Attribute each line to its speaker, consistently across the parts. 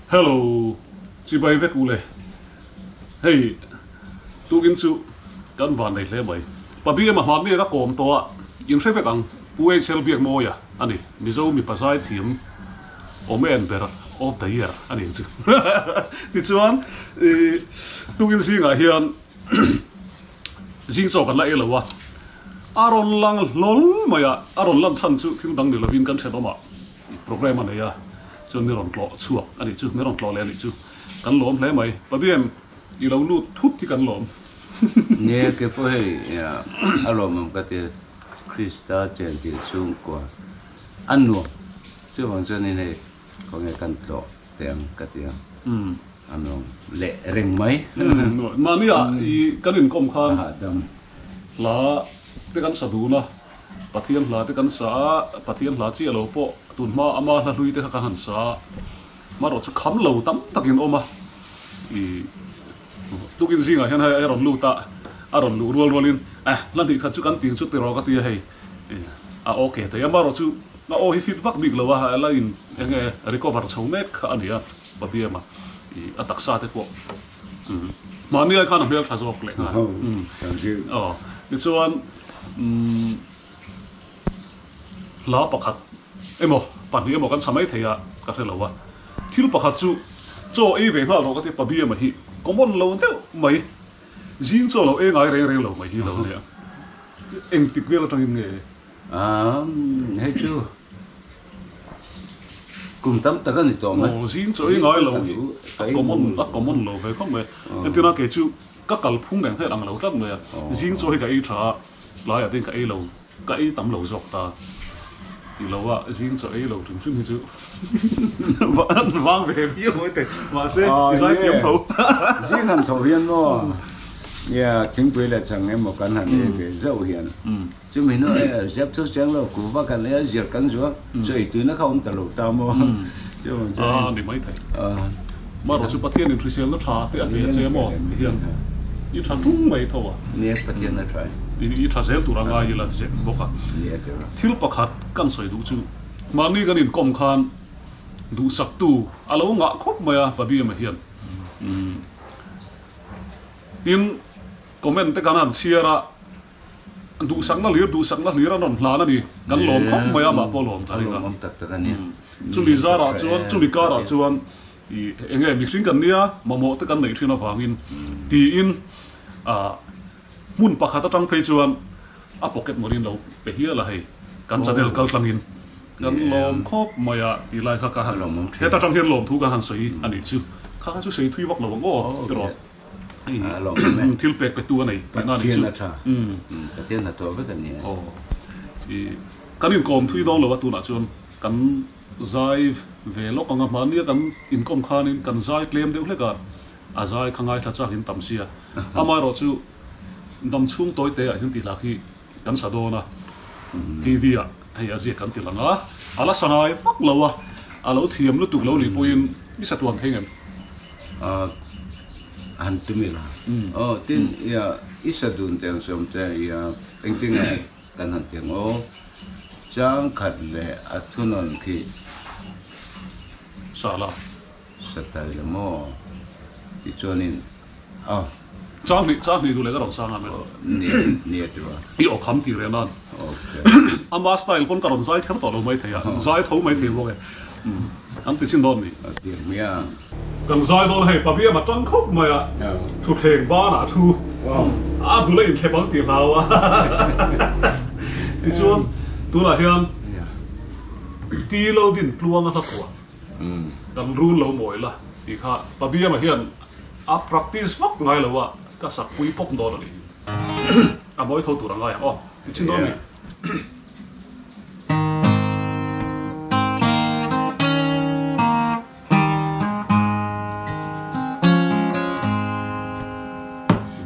Speaker 1: Hello, chị bay với cụ lệ. Hey, tu kiến chú, căn van này lẽ mày. Bà bia mà hoàn đi các còm to, yên sẽ phải bằng cụ ấy xem việc mồi à, anh ấy, mi dâu mi pasai thiếm, ôm em bè, ôm tay à, anh ấy chứ. Thì chuan, tu kiến gì ngài hiền, riêng cho cái lại là wa. Aron lang lol mày à, Aron lang chăn chú, khi đang đi là vin căn xe đó mà, program này à. Cho nên rong lọ chuộc anh ấy chứ nên rong lọ lên chứ cắn lốm lấy mày bà biết em đi lâu lút thút thì cắn lốm
Speaker 2: nghe cái phơi alo mà cái tiền Krista trên thì xuống qua ăn luôn chứ bằng cho nên này có nghe cắn lọ tiền cái tiền ăn luôn lệ rèn mấy
Speaker 1: mà nè cái này công khan là cái cắn sả đu na bắt thiên là cái cắn sả bắt thiên là chỉ là po tuần mà ama là lui cái cắn sả mà rồi chú khám lâu tắm tắc yên ôm à tu kiến gì ngài hiện hay aron lu ta aron lu rual rualin lần thì khát chú cắn tiếng chút từ đó cái tiếng hay ok thì em bảo chú nó hi fit vắc big lâu à là in nghe recover chống mét khá anh ấy bà bia mà attack sa thế po mà anh ấy khá nằm theo thà dọc lệ ngài thì cho anh lá bạc hạt em mò bản địa mò căn sắm ấy thì các thứ lâu à thì lúc bạc hạt chú cho ấy về họ nó cái bà bia mà hi có một lâu thế mấy riêng cho lâu ấy ngay rèn rèn lâu mấy hi lâu này em tiếc về là trong nghề
Speaker 2: hay chưa cùng tâm ta cái gì đó mà
Speaker 1: riêng cho ấy ngay lâu có một lâu về không mày em tin là cái chú các cái phun đèn thế là lâu rất mày riêng cho cái ấy trả lại ở trên cái ấy lâu cái ấy tắm lâu dọc ta thì lâu à riêng cho ấy lâu chúng chúng chứ vang về phía mới thế mà sẽ giải kiếm thấu
Speaker 2: riêng hàng thầu hiền đó chính quyền là chẳng em một căn hàng về dâu hiền chứ mình nói dép thuốc trắng là cú vác cái này diệt cắn xuống rồi từ nó không tận lục tao mà
Speaker 1: chứ để mấy thầy mà rồi chú bắt thiên nutrition nó trả thì anh về chơi mò hiền ít trả trung mấy thầu à
Speaker 2: nè bắt thiên nó trả
Speaker 1: ít trả dễ tụi anh ai là dễ bốc à thiếu bạc hạt căn sợi đủ chú mà ní cái này công khan đủ sắc tu alo ngã khóc mày à bà bia mà hiền in comment te kanan chia ra đủ sắc nó liệt ra non lá nó đi căn lom khóc mày à mà po lom thari na chú lý ra ra chuan chú lý ca ra chuan anh em mixing kan nia mà mo te kan nei thina wangin ti in mun pakhat atang phei chuan a pocket morin lo pe hi la hei kan channel kal tlangin kan lom khop maya ti lai kha ka han lom he ta tang hian lom thu ka han sei ani chu kha chu sei thui wak lo ngo tro lom til pek pe tu nei ta na ni chu
Speaker 2: thiên là to với cái này
Speaker 1: kan in kom thui dong lo tu na chuan kan zai ve lo kang ma ni kan in kom khan in kan zai claim de hleka a zai khangai tha cha hin tam sia ama ro chu dam chung toy te a hin ti la ki kan sa do na tv a hay azia kan ti langa ala sangai fak lawa alo thiam lu tuk lo ni poin mi sa tuan thengem
Speaker 2: han tumila tin ya isa dun teng som te ya engting kan han teng chang khat le athunon ki
Speaker 1: sala
Speaker 2: satai le mo ti chonin
Speaker 1: chang ni du le ga rong sang a me
Speaker 2: ni ti ba
Speaker 1: i o kham ti re nan ama style kon karon zai thar to lo mai thaya zai tho mai the lo an ti sin don ni
Speaker 2: ti mia
Speaker 1: kan zai don hei pa bia ma tang khop mai a thu theng ba na thu du le in the bang ti lawa ti chuan tu la hian ti lo din tluang a thakwa kan run lo moi la ti kha pa bia ma hian a practice vak ngai lo wa ka sak pui pok do ni a moi tho tu ra ngai ti chin don ni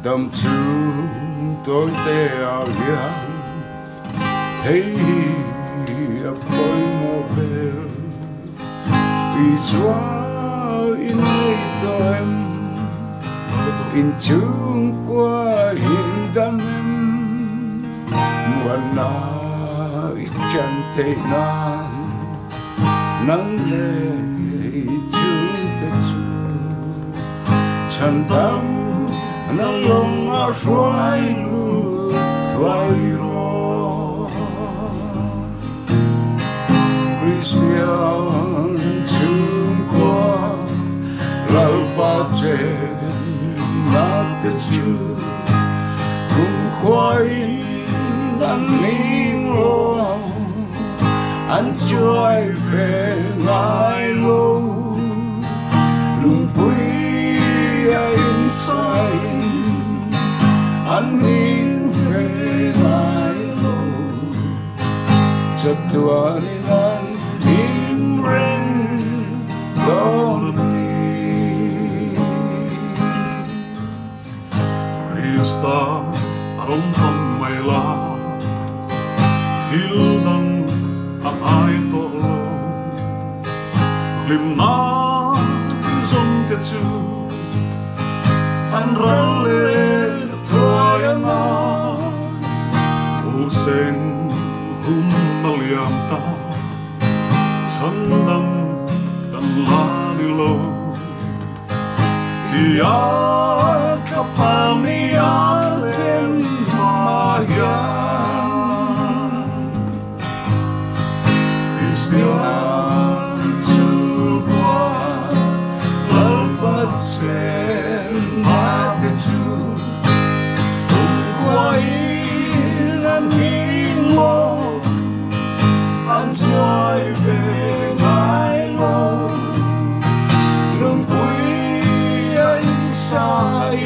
Speaker 2: đâm chung tôi te ao hiền hey apoi mo bel vì xóa in ai to em in chung qua hiện đam em muôn na chẳng thể nan nắng lệ chung chân tâm nó lòng ở xoay lùi thoái rồi Christian chung qua lau ba trên nát cái chữ cùng khoai anh nín lo anh chơi về ngài lâu lùng bụi anh say anh nín về ngài lâu chợt tua nên anh nín ren đón đi
Speaker 1: Krista arong thăm mày la Hildan ang ai to lo Lim na Som te chu An ralle Troya na Usen hum naliam ta Chandam kan lani lo Ia kapami alen mayan Christian chukwa lalpat sen mate chu qua ilan min mo an joy về ngài lo lung quy anh sai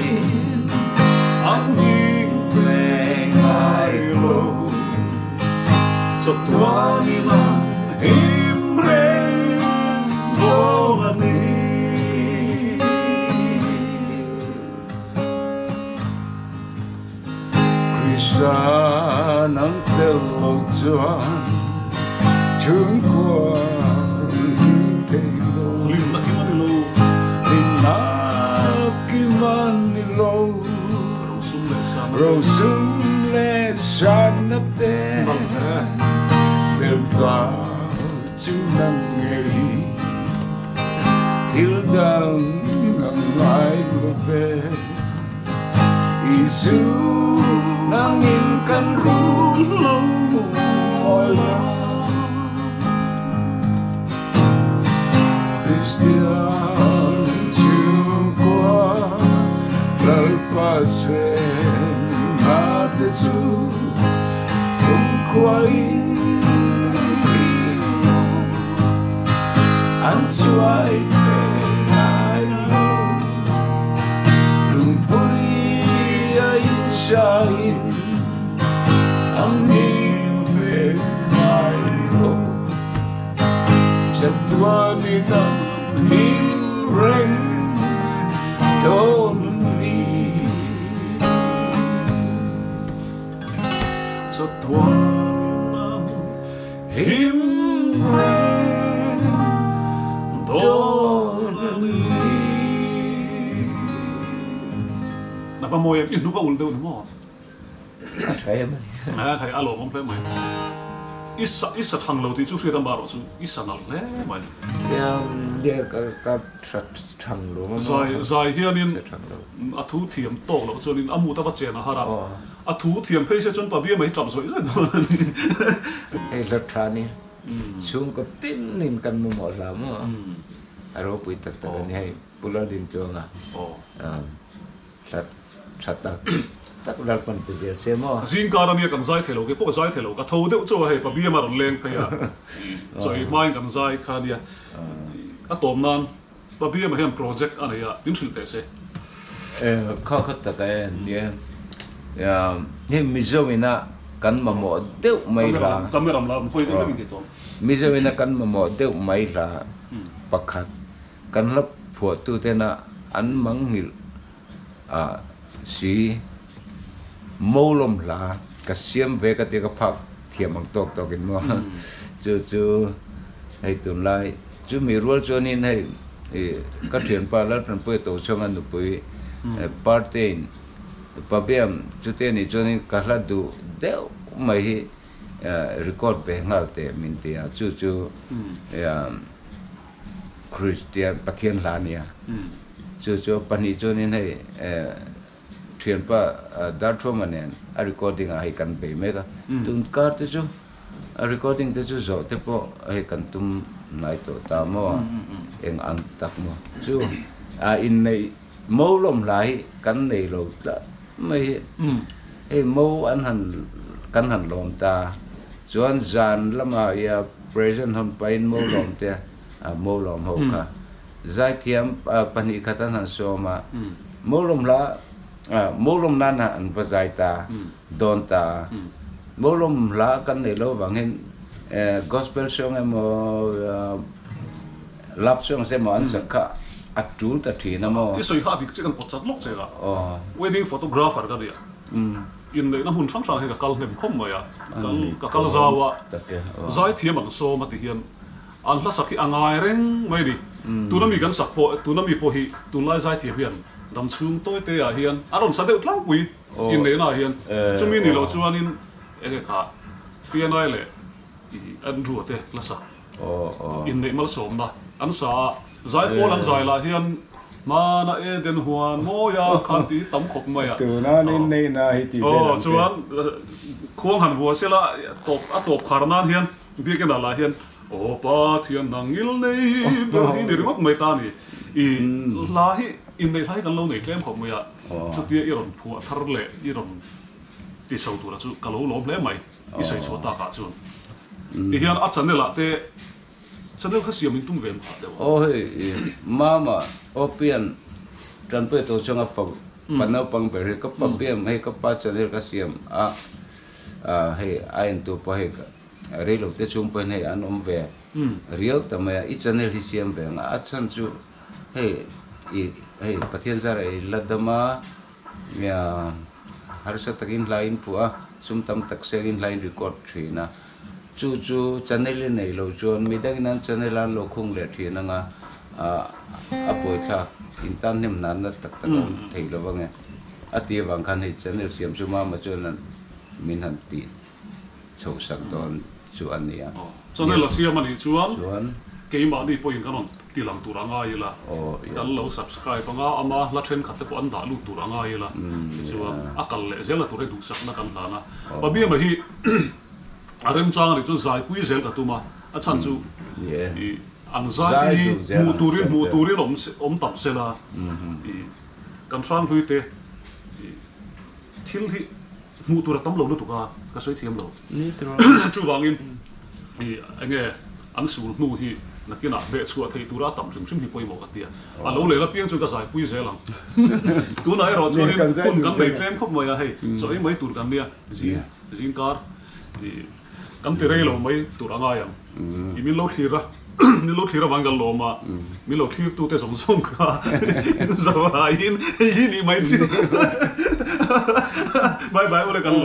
Speaker 1: anh nhìn về ngài lo cho tua ni la Imre Golani Krista nang telo chuan chung qua telo Linda Kimanilo Rosum le sanate Belta Chunang ngeli Tildang ang ay lupe Isu nangin kan rulo Ola Christian chukwa Lalpasen Matetu Kumkwai Anh chuai về ngài lâu đừng vui anh sai anh nhìn về ngài lâu chặt qua đi nằm hin reng đón đi chặt qua nằm hin reng Napa mo em inu ka uldo mo.
Speaker 2: Thấy em
Speaker 1: Khai alo mong ple mai. Isa thang lo ti chu se tam baro chu isa nal le mai.
Speaker 2: dia ka thang lo
Speaker 1: Zai hianin athu thiam tok lo chunin amu ta ba chena hara. Athu thiam phei se chon pa bia mai tram soi ra.
Speaker 2: Ei la thani chung ko tin nin kan mo mo la mo aro pui tak tak ni hai pula din chonga sat tak dal pan pe je se mo
Speaker 1: Zin karamia kan zai thelo ke po zai thelo ka tho de chu hai pa bia ma ron leng phaya choi mai kan zai khania atom nan pa bia ma hem project anaya tin thil te se
Speaker 2: kha khat ta ka ni ya ni mizomina kan ma mo deu mai la
Speaker 1: kameram la khoi de ngi to
Speaker 2: mizomina kan ma mo deu mai la pakhat kan lap phu tu te na an manghil si molom la ka siam ve ka te ka phak thiam ang tok tok in mo chu hai tun lai chu mi rual chonin hai ka thian pa la tran pui to chong an pui partain pabiam chu te ni chonin ka la du deu mai hi record ve ngal te min te chu ya Christian pathian lania cho pani cho nên hay chuyện pa dar cho mà nên recording hay cần bị mấy cái tụm cả thế chứ recording thế chứ rồi thế po hay cần tụm này tổ ta mo em ăn tắc mo chứ in này mâu lom lại cần này rồi là mấy hay mâu ăn hẳn cần hẳn lom ta chuan zan lama ya present hon pain mâu lom te mâu lom ho ka zai thiam pani khatan han so ma mâu lom nan an vazai ta don ta mâu lom la kan nei lo wang hen gospel song emo love song se mo an sakha atul ta thina mo
Speaker 1: isoi ha dik chikan pochat lok chega wedding photographer ka dia in le na hun chang chang he ka kal hem khom ma ya kal zawa zai thiam an so ma ti hian an la sakhi angai reng mai di tunami kan sakpo tunami po hi tunlai zai thiam hian dam chung toy te a hian aron sa deuh tlang pui in le na hian chumi ni lo chuan in enge kha fianai le an ru te la sak in le mal som na an sa zai pol an zai la hian mana den huan moya khanti tam khop mai a
Speaker 3: tu na nin nei na hi ti
Speaker 1: chuan khuang han vua sela top kharnan hian bi ke na la hian opa thian nangil nei ber hi ni rimot mai ta ni I la hi in nei thai kan lo nei tlem khop mai a chu tia I ron phu thar le I ron ti sau tu ra chu ka lo lom hle mai I sei chu ta ka chun ti hian a chanela te channel kha siam in tum vem kha de
Speaker 2: hey mama opian tran pe to changa fa panau pang ber ka pa bem hay ka pa channel ka siam hey ain tu pa he re lo te chung pe nei an ve riau ta ma I channel hi siam ve a chan chu hey pathian zar ai ladama ya har sa takin line pu a sum tam tak segin line record thina chu channel nei lo chon mi dang nan channel an lo khung le thina nga a poi tha in tan nem nan na tak tak thei lo wange ati wang khan hi channel siam chu ma chon nan min han ti chho sak don chu an nia
Speaker 1: channel la siam ani chuan ke ma ni point kanon tilang turanga ila kan lo subscribe nga ama la then khat po an da lu turanga ila chuan akal le zela tur du sak na kan lana pabi ma hi arem chang ri chu zai pui zel ka tuma a chan chu an zai hi mu turin om tap sela kan sang hui te thil hi mu tur tam lo lu tu ka soi thiam lo chu wangin enge an sul nu hi nakina be chua thei tura tam chung sim hi poi mo ka tia a lo le la piang chu ka zai pui zelang tu nai ro chu kun kan nei tlem khop moi a hei choi mai tur kan nia zin kar kan te rei lo mai tur anga yang I min lo thira ni lo thira wangal lo ma mi lo thir tu te som ka zawa in ni mai chi bye bye ole kan lo